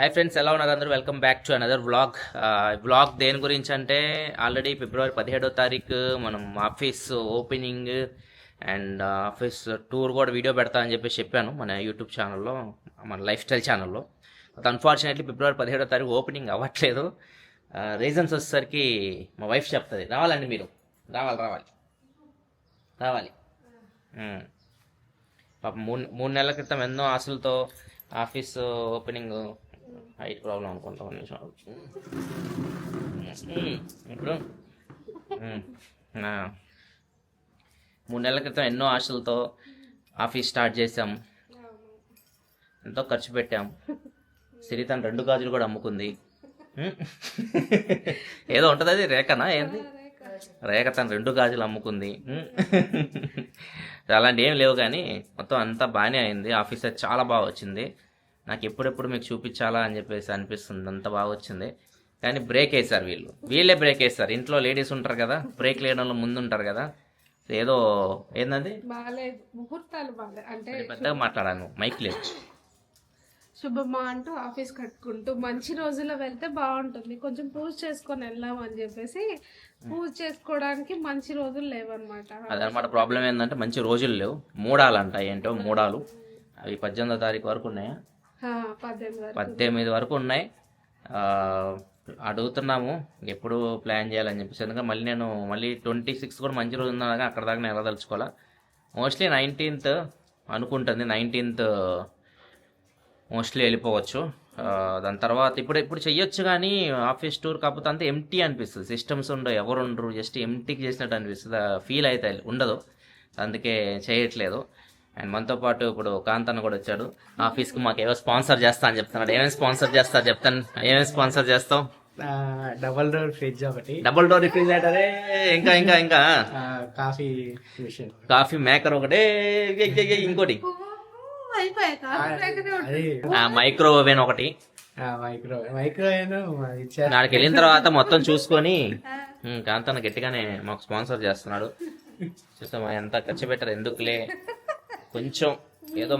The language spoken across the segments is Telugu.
హాయ్ ఫ్రెండ్స్, ఎలా ఉన్నారు అందరూ? Welcome back to another vlog. Vlog దేని గురించి అంటే, ఆల్రెడీ ఫిబ్రవరి 17వ తారీఖు మనం office opening and office tour కూడా వీడియో పెడతా అని చెప్పేసి చెప్పాను మన యూట్యూబ్ ఛానల్లో, మన లైఫ్ స్టైల్ ఛానల్లో. అన్ఫార్చునేట్లీ ఫిబ్రవరి 17వ తారీఖు ఓపెనింగ్ అవ్వట్లేదు. రీజన్స్ వచ్చేసరికి మా వైఫ్ చెప్తుంది, రావాలండి మీరు, రావాలి. పాపం మూడు నెలల క్రితం ఎన్నో ఆశలతో ఆఫీస్ ఓపెనింగ్, హైట్ ప్రాబ్లం అనుకుంటా నిమిషం ఇప్పుడు 3 నెలల క్రితం ఎన్నో ఆశలతో ఆఫీస్ స్టార్ట్ చేసాం, ఎంతో ఖర్చు పెట్టాం. సిరి తన 2 గాజులు కూడా అమ్ముకుంది. ఏదో ఉంటుంది, అది రేఖనా ఏంది? రేఖ తన 2 గాజులు అమ్ముకుంది. అలాంటి ఏం లేవు, కానీ మొత్తం అంతా బాగానే అయింది. ఆఫీస్ అయితే చాలా బాగా వచ్చింది. నాకు ఎప్పుడెప్పుడు మీకు చూపించాలా అని చెప్పేసి అనిపిస్తుంది, అంత బాగా వచ్చింది. కానీ బ్రేక్ వేశారు వీళ్ళే బ్రేక్ వేస్తారు. ఇంట్లో లేడీస్ ఉంటారు కదా, బ్రేక్ లేయడంలో ముందు ఉంటారు కదా. ఏదో ఏంటది, ముహూర్తాలు అంటే పెద్దగా మాట్లాడాను, మైక్ లేదు. శుభమా అంటూ ఆఫీస్ కట్టుకుంటూ మంచి రోజుల్లో వెళ్తే బాగుంటుంది, కొంచెం పూజ చేసుకొని వెళ్దాం అని చెప్పేసి పూజ చేసుకోవడానికి మంచి రోజులు లేవన్నమాట. అదనమాట ప్రాబ్లం. ఏంటంటే మంచి రోజులు లేవు, మూడాలంట. ఏంటో మూడాలు, అవి 18వ తారీఖు వరకు ఉన్నాయా? 18 వరకు ఉన్నాయి. అడుగుతున్నాము ఎప్పుడు ప్లాన్ చేయాలని చెప్పేసి. ఎందుకంటే మళ్ళీ 26 కూడా మంచి రోజు ఉన్నా, అక్కడ దాకా నేను ఎలా తలుచుకోవాలా. మోస్ట్లీ 19th అనుకుంటుంది, 19th మోస్ట్లీ వెళ్ళిపోవచ్చు. దాని తర్వాత ఇప్పుడు చెయ్యొచ్చు, కానీ ఆఫీస్ టూర్ కాకపోతే అంతా ఎంటీ అనిపిస్తుంది. సిస్టమ్స్ ఉండవు, ఎవరు ఉండరు, జస్ట్ ఎంటీకి చేసినట్టు అనిపిస్తుంది, ఫీల్ అయితే ఉండదు. అందుకే చేయట్లేదు. అండ్ మనతో పాటు ఇప్పుడు కాంతన్న కూడా వచ్చాడు. ఆఫీస్కి మాకు ఏవో స్పాన్సర్ చేస్తా అని చెప్తున్నాడు. ఏమేమి స్పాన్సర్ చేస్తావు? డబల్ డోర్ ఫ్రిడ్జ్ ఒకటి, డబుల్ డోర్ రిఫ్రిజిరేటరే, ఇంకా కాఫీ మేకర్ ఒకటే, ఇంకోటి మైక్రో ఓవెన్ ఒకటి. నాడికి వెళ్ళిన తర్వాత మొత్తం చూసుకొని కాంతన్న గట్టిగానే మాకు స్పాన్సర్ చేస్తున్నాడు. చూసామా ఎంత ఖర్చు పెట్టారు, ఎందుకులే కొంచెం ఏదో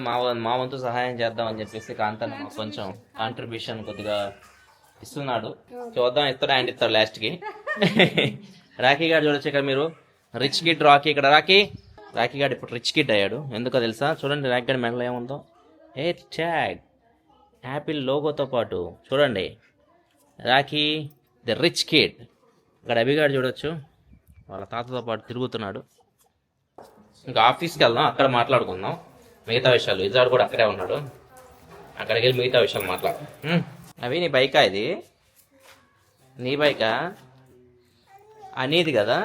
మా వంతు సహాయం చేద్దాం అని చెప్పేసి కాంతన్న మాకు కొంచెం కాంట్రిబ్యూషన్ కొద్దిగా ఇస్తున్నాడు. చూద్దాం, ఇస్తాడు ఆయన ఇస్తాడు లాస్ట్కి. రాఖీ గారు చూడొచ్చు ఇక్కడ మీరు, రిచ్ కిడ్ రాఖీ. ఇక్కడ రాఖీ గారు ఇప్పుడు రిచ్ కిడ్ అయ్యాడు. ఎందుకో తెలుసా? చూడండి రాఖీ గారి మెడలో ఏముందో, ట్యాగ్ యాపిల్ లోగోతో పాటు. చూడండి, రాఖీ ది రిచ్ కిడ్. ఇక్కడ అభిగాడు చూడొచ్చు, వాళ్ళ తాతతో పాటు తిరుగుతున్నాడు. ఇంకా ఆఫీస్కి వెళ్దాం, అక్కడ మాట్లాడుకుందాం మిగతా విషయాలు. ఇజాడు కూడా అక్కడే ఉన్నాడు, అక్కడికి వెళ్ళి మిగతా విషయాలు మాట్లాడు. అవి నీ బైకా? ఇది నీ బైకా? అనేది కదా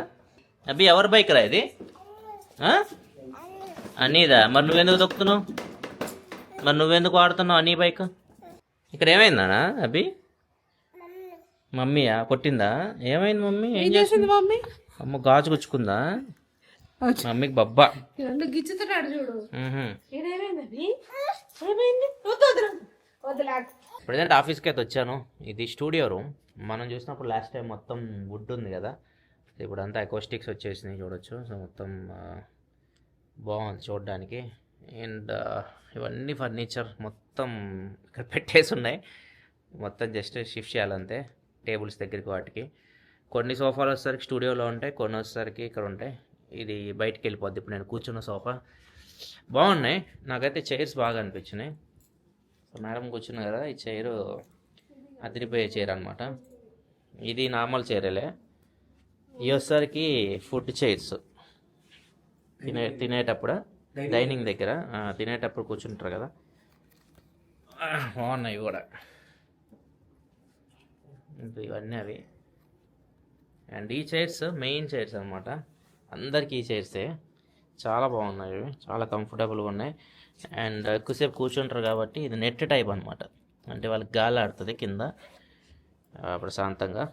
అభి. ఎవరి బైక్ రా ఇది? అనీదా? మరి నువ్వెందుకు తొక్కుతున్నావు? మరి నువ్వెందుకు వాడుతున్నావు అనీ బైక్? ఇక్కడ ఏమైందా అభి? మమ్మీయా కొట్టిందా? ఏమైంది మమ్మీ? ఏం చేసింది మమ్మీ? అమ్మ గాజు గుచ్చుకుందా మమ్మీకి? బబ్బా గిచ్చుతున్నాడు చూడు. ప్రజెంట్ ఆఫీస్కి అయితే వచ్చాను. ఇది స్టూడియో రూమ్. మనం చూసినప్పుడు లాస్ట్ టైం మొత్తం వుడ్ ఉంది కదా, ఇప్పుడు అంతా అకోస్టిక్స్ వచ్చేసినాయి చూడొచ్చు. సో మొత్తం బాగుంది చూడడానికి. అండ్ ఇవన్నీ ఫర్నిచర్ మొత్తం ఇక్కడ పెట్టేసి ఉన్నాయి. మొత్తం జస్ట్ షిఫ్ట్ చేయాలంతే టేబుల్స్ దగ్గరికి. వాటికి కొన్ని సోఫాలు వచ్చేసరికి స్టూడియోలో ఉంటాయి, కొన్ని వచ్చేసరికి ఇక్కడ ఉంటాయి. ఇది బయటికి వెళ్ళిపోద్ది. ఇప్పుడు నేను కూర్చున్న సోఫా బాగున్నాయి. నాకైతే చైర్స్ బాగా అనిపించినాయి. మేడం కూర్చున్నా కదా, ఈ చైరు అదిరిపోయే చైర్ అనమాట. ఇది నార్మల్ చైరేలే. ఈ వచ్చేసరికి ఫుడ్ చైర్స్. తినేటప్పుడు డైనింగ్ దగ్గర తినేటప్పుడు కూర్చుంటారు కదా, బాగున్నాయి కూడా. ఇవన్నీ అవి. అండ్ ఈ చైర్స్ మెయిన్ చైర్స్ అనమాట, అందరికీ ఈ చైర్సే. చాలా బాగున్నాయి, చాలా కంఫర్టబుల్గా ఉన్నాయి. అండ్ ఎక్కువసేపు కూర్చుంటారు కాబట్టి ఇది నెట్ టైప్ అనమాట, అంటే వాళ్ళకి గాలి ఆడుతుంది కింద ప్రశాంతంగా.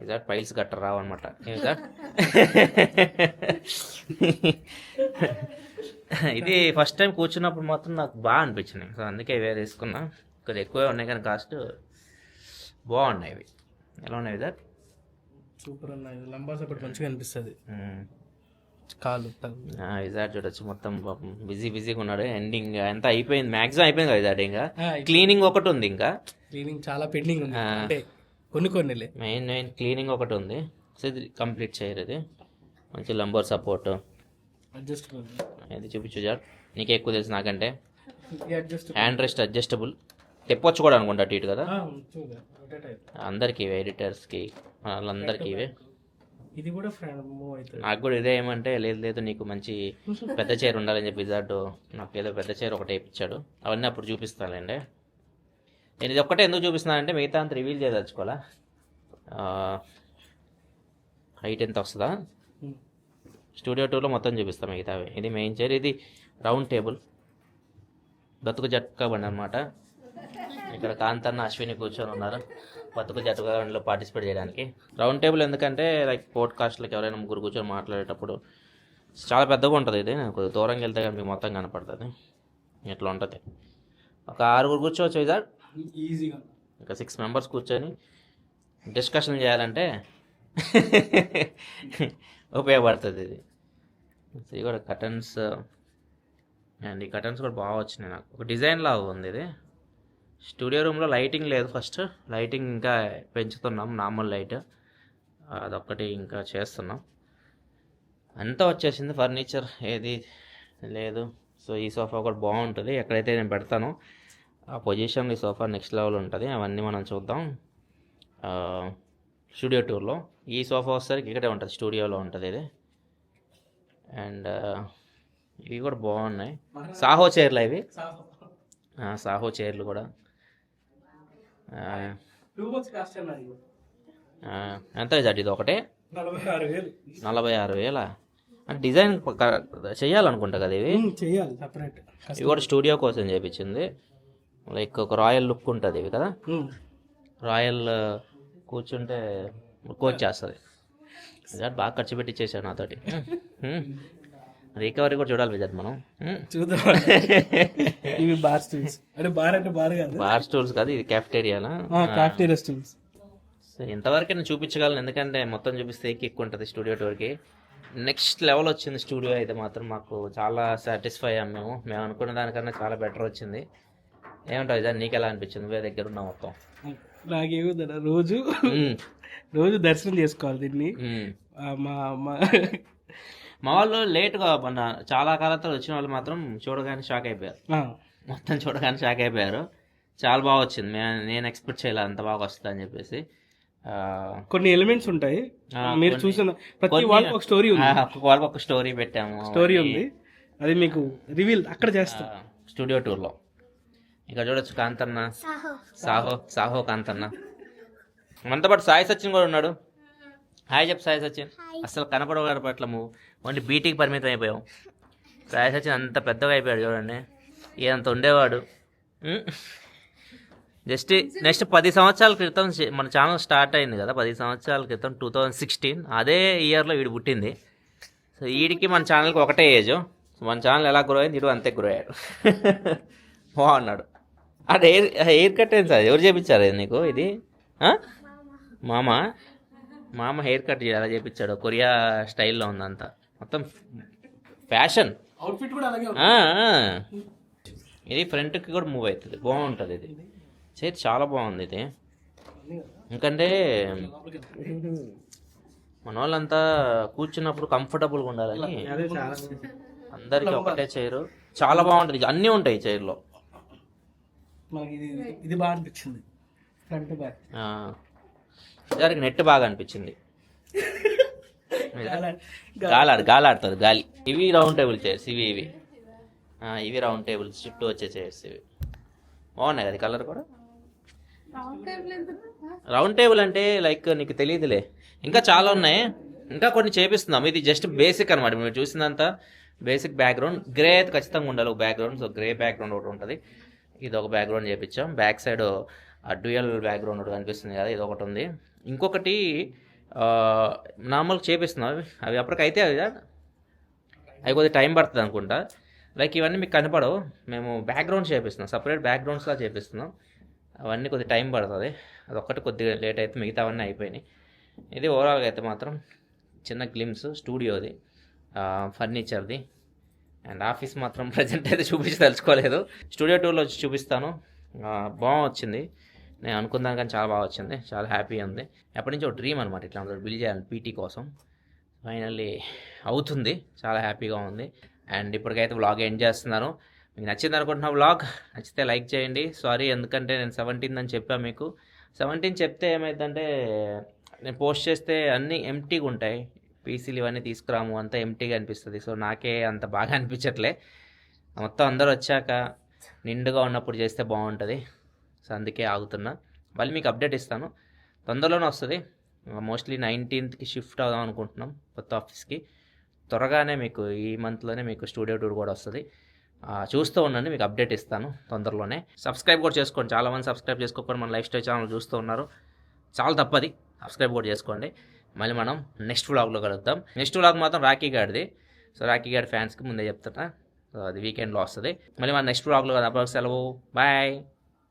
ఇదా పైల్స్ గట్ట రావు అనమాట. ఇది ఫస్ట్ టైం కూర్చున్నప్పుడు మాత్రం నాకు బాగా అనిపించినాయి. సో అందుకే ఇవే తీసుకున్నా. ఇక్కడ ఎక్కువే ఉన్నాయి కానీ కాస్ట్ బాగున్నాయి. ఇవి ఎలా ఉన్నాయి? ఇదా సూపర్ ఉన్నాయి. లంబా సపోర్ట్ మంచిగా అనిపిస్తుంది. కాలు విజార్డ్ చూడొచ్చు మొత్తం పాపం బిజీగా ఉన్నాడు. ఎండింగ్ అంతా అయిపోయింది, మ్యాక్సిమం అయిపోయింది కదా విజార్డ్. ఇంకా క్లీనింగ్ ఒకటి ఉంది, ఇంకా క్లీనింగ్ చాలా పెండింగ్ ఉంది. అంటే కొన్నిలే మెయిన్ క్లీనింగ్ ఒకటి ఉంది. సో ఇది కంప్లీట్ చేయరు. ఇది మంచి లంబర్ సపోర్ట్ అడ్జస్ట్ ఇది చూపించు జార్, నీకే ఎక్కువ తెలుసు నాకంటే. అడ్జస్ట్ హ్యాండ్ రెస్ట్ అడ్జస్టబుల్, తెప్పొచ్చు కూడా అనుకుంటా అటు ఇటు కదా. అందరికి ఇవే, ఎడిటర్స్కి వాళ్ళందరికీ ఇవే. ఇది కూడా మూవ్ అవుతుంది. నాకు కూడా ఇదే ఏమంటే లేదు నీకు మంచి పెద్ద చైర్ ఉండాలని చెప్పి విజార్డు నాకు ఏదో పెద్ద చైర్ ఒకటి వేయించాడు. అవన్నీ అప్పుడు చూపిస్తానండి. నేను ఇది ఒక్కటే ఎందుకు చూపిస్తున్నానంటే మిగతా అంత రివీల్ చేయదలుచుకోవాలా. హైట్ ఎంత వస్తుందా స్టూడియో టూర్లో మొత్తం చూపిస్తాం మిగతావి. ఇది మెయిన్ చైర్, ఇది రౌండ్ టేబుల్, బతుకు జట్కా బండి అనమాట. ఇక్కడ కాంతన్న అశ్విని కూర్చొని ఉన్నారు బతుకు జట్కా బండిలో పార్టిసిపేట్ చేయడానికి. రౌండ్ టేబుల్ ఎందుకంటే లైక్ పోడ్కాస్ట్లకు ఎవరైనా ముగ్గురు కూర్చొని మాట్లాడేటప్పుడు చాలా పెద్దగా ఉంటుంది. ఇది కొద్దిగా దూరంగా వెళ్తే కానీ మీకు మొత్తం కనపడుతుంది. ఇట్లా ఉంటుంది. ఒక 6 కూర్చోవచ్చు ఇదా ఈజీగా. ఇంకా 6 మెంబర్స్ కూర్చొని డిస్కషన్ చేయాలంటే ఉపయోగపడుతుంది ఇది. ఇది కూడా కర్టన్స్, అండ్ ఈ కర్టన్స్ కూడా బాగా వచ్చినాయి. నాకు ఒక డిజైన్ లాగా ఉంది ఇది. స్టూడియో రూమ్లో లైటింగ్ లేదు, ఫస్ట్ లైటింగ్ ఇంకా పెంచుతున్నాం, నార్మల్ లైట్ అదొక్కటి ఇంకా చేస్తున్నాం. అంతా వచ్చేసింది, ఫర్నిచర్ ఏది లేదు. సో ఈ సోఫా కూడా బాగుంటుంది. ఎక్కడైతే నేను పెడతానో ఆ పొజిషన్లో ఈ సోఫా నెక్స్ట్ లెవెల్ ఉంటుంది. అవన్నీ మనం చూద్దాం స్టూడియో టూర్లో. ఈ సోఫా వచ్చేసరికి ఇక్కడే ఉంటుంది, స్టూడియోలో ఉంటుంది ఇది. అండ్ ఇవి కూడా బాగున్నాయి, సాహో చైర్లు ఇవి. సాహో చైర్లు కూడా ఎంత ఇది? ఇది ఒకటే 46,000. అంటే డిజైన్ చెయ్యాలనుకుంటా కదా ఇవి. ఇవి కూడా స్టూడియో కోసం చేయించింది. లైక్ ఒక రాయల్ లుక్ ఉంటుంది ఇవి కదా. రాయల్ కూర్చుంటే కోచ్ చేస్తుంది. బాగా ఖర్చు పెట్టి ఇచ్చేసాడు నాతోటి. రికవరీ కూడా చూడాలి విజయ్ మనం. చూద్దాం. ఇవి బార్ స్టూల్స్. అంటే బార్ అంటే బార్ కాదు, బార్ స్టూల్స్ కాదు, ఇది క్యాఫ్టేరియానా? Cafeteria stools. సో ఇంతవరకు నేను చూపించగలను, ఎందుకంటే మొత్తం చూపిస్తే ఎక్కువ ఉంటుంది స్టూడియో టూర్కి. నెక్స్ట్ లెవెల్ వచ్చింది స్టూడియో అయితే మాత్రం. మాకు చాలా సాటిస్ఫై అయ్యాం. మేము అనుకున్న దానికన్నా చాలా బెటర్ వచ్చింది. ఏమంటావు విజయ్, నీకు ఎలా అనిపించింది? నువ్వే దగ్గర ఉన్నావు మొత్తం. నాకేముందన్న, రోజు దర్శనం చేసుకోవాలి దీన్ని. మా వాళ్ళు లేట్గా మొన్న చాలా కాలంతో వచ్చిన వాళ్ళు మాత్రం చూడగానే షాక్ అయిపోయారు. మొత్తం చూడగానే షాక్ అయిపోయారు. చాలా బాగా వచ్చింది. నేను ఎక్స్పెక్ట్ చేయలే అంత బాగా వస్తుంది అని చెప్పేసి. కొన్ని ఎలిమెంట్స్ ఉంటాయి, మీరు చూసిన ప్రతి వాళ్ళకి ఒక స్టోరీ ఉంది. వాళ్ళకి ఒక స్టోరీ పెట్టాము, స్టోరీ ఉంది. అది మీకు రివీల్ అక్కడ చేస్తాం స్టూడియో టూర్లో. ఇక్కడ చూడొచ్చు కాంతన్న, సాహో కాంతన్న. మనతో పాటు సాయి సచిన్ కూడా ఉన్నాడు. హాయ్ చెప్పు సాయి సచిన్. అసలు కనపడట్లము, ఓన్లీ బీటీకి పరిమితం అయిపోయాం. సాయి సచిన్ అంత పెద్దగా అయిపోయాడు చూడండి. ఇదంత ఉండేవాడు. జస్ట్ నెక్స్ట్ 10 సంవత్సరాల క్రితం మన ఛానల్ స్టార్ట్ అయింది కదా, 10 సంవత్సరాల క్రితం 2016. అదే ఇయర్లో వీడు పుట్టింది. సో వీడికి మన ఛానల్కి ఒకటే ఏజ్. మన ఛానల్ ఎలా గ్రో అయింది, వీడు అంతే గ్రో అయ్యాడు. బాగున్నాడు. అదే హెయిర్ కట్ ఏంటి సార్, ఎవరు చేయించారు నీకు ఇది? మామ హెయిర్ కట్ ఎలా చేయించాడు, కొరియా స్టైల్లో ఉంది అంతా, మొత్తం ఫ్యాషన్. అవుట్ఫిట్ కూడా అలాగే ఉంది. ఇది ఫ్రంట్కి కూడా మూవ్ అవుతుంది, బాగుంటుంది. ఇది చేతి చాలా బాగుంది ఇది. ఎందుకంటే మన వాళ్ళంతా కూర్చున్నప్పుడు కంఫర్టబుల్గా ఉండాలని అందరికి ఒకటే చైరు. చాలా బాగుంటుంది, అన్నీ ఉంటాయి చైర్లో. ఇది బాగా అనిపించింది, ఫ్రంట్ బ్యాక్. దానికి నెట్ బాగా అనిపించింది. గాలాడుతుంది గాలి. ఇవి రౌండ్ టేబుల్ చైర్స్, ఇవి రౌండ్ టేబుల్స్ చుట్టూ వచ్చే చైర్స్. ఇవి బాగున్నాయి కదా, కలర్ కూడా. రౌండ్ టేబుల్ అంటే లైక్ నీకు తెలియదులే, ఇంకా చాలా ఉన్నాయి, ఇంకా కొన్ని చేపిస్తున్నాం. ఇది జస్ట్ బేసిక్ అనమాట. మీరు చూసిందంతా బేసిక్. బ్యాక్గ్రౌండ్ గ్రే అయితే ఖచ్చితంగా ఉండాలి, ఒక బ్యాక్గ్రౌండ్. సో గ్రే బ్యాక్గ్రౌండ్ ఒకటి ఉంటుంది. ఇది ఒక బ్యాక్గ్రౌండ్ చేయించాం. బ్యాక్ సైడ్ డ్యూయల్ బ్యాక్గ్రౌండ్ ఒకటి కనిపిస్తుంది కదా, ఇది ఒకటి ఉంది. ఇంకొకటి నార్మల్గా చేపిస్తున్నాం. అవి అప్పటికైతే అవి కొద్దిగా టైం పడుతుంది అనుకుంటా. లైక్ ఇవన్నీ మీకు కనపడవు, మేము బ్యాక్గ్రౌండ్స్ చేపిస్తున్నాం, సపరేట్ బ్యాక్గ్రౌండ్స్లా చేపిస్తున్నాం. అవన్నీ కొద్దిగా టైం పడుతుంది. అదొక్కటి కొద్దిగా లేట్ అయితే మిగతా అవన్నీ అయిపోయినాయి. ఇది ఓవరాల్గా అయితే మాత్రం చిన్న గ్లిమ్స్ స్టూడియోది. ఫర్నిచర్ది. అండ్ ఆఫీస్ మాత్రం ప్రజెంట్ అయితే తెలుసుకోలేదు. స్టూడియో టూర్లో వచ్చి చూపిస్తాను. బాగా వచ్చింది, నేను అనుకున్నాను కానీ చాలా బాగా వచ్చింది, చాలా హ్యాపీ ఉంది. ఎప్పటి నుంచో ఒక డ్రీమ్ అనమాట ఇట్లా బిల్డ్ చేయాలి పీటీ కోసం. ఫైనల్లీ అవుతుంది, చాలా హ్యాపీగా ఉంది. అండ్ ఇప్పటికైతే వ్లాగ్ ఎండ్ చేస్తున్నాను. మీకు నచ్చింది అనుకుంటున్నా వ్లాగ్, నచ్చితే లైక్ చేయండి. సారీ, ఎందుకంటే నేను 17 అని చెప్పాను మీకు. 17 చెప్తే ఏమైందంటే నేను పోస్ట్ చేస్తే అన్నీ ఎంటీగా ఉంటాయి, పీసీలు ఇవన్నీ తీసుకురాము, అంతా ఎంటీగా అనిపిస్తుంది. సో నాకే అంత బాగా అనిపించట్లే. మొత్తం అందరూ వచ్చాక నిండుగా ఉన్నప్పుడు చేస్తే బాగుంటుంది. సో అందుకే ఆగుతున్నా. మళ్ళీ మీకు అప్డేట్ ఇస్తాను, తొందరలోనే వస్తుంది. మోస్ట్లీ 19th షిఫ్ట్ అవుదాం అనుకుంటున్నాం కొత్త ఆఫీస్కి. త్వరగానే మీకు ఈ మంత్లోనే మీకు స్టూడియో టూర్ కూడా వస్తుంది. చూస్తూ ఉండండి, మీకు అప్డేట్ ఇస్తాను తొందరలోనే. సబ్స్క్రైబ్ కూడా చేసుకోండి, చాలామంది సబ్స్క్రైబ్ చేసుకోకుండా మన లైఫ్ స్టైల్ ఛానల్ చూస్తూ ఉన్నారు, చాలా తప్పది. సబ్స్క్రైబ్ కూడా చేసుకోండి. మళ్ళీ మనం నెక్స్ట్ వ్లాగ్లో కలుద్దాం. నెక్స్ట్ వ్లాగ్ మాత్రం రాఖీ గారిది. సో రాఖీ గారి ఫ్యాన్స్కి ముందే చెప్తున్నా, సో అది వీకెండ్లో వస్తుంది. మళ్ళీ మన నెక్స్ట్ వ్లాగ్లో కదా, సెలవు, బాయ్.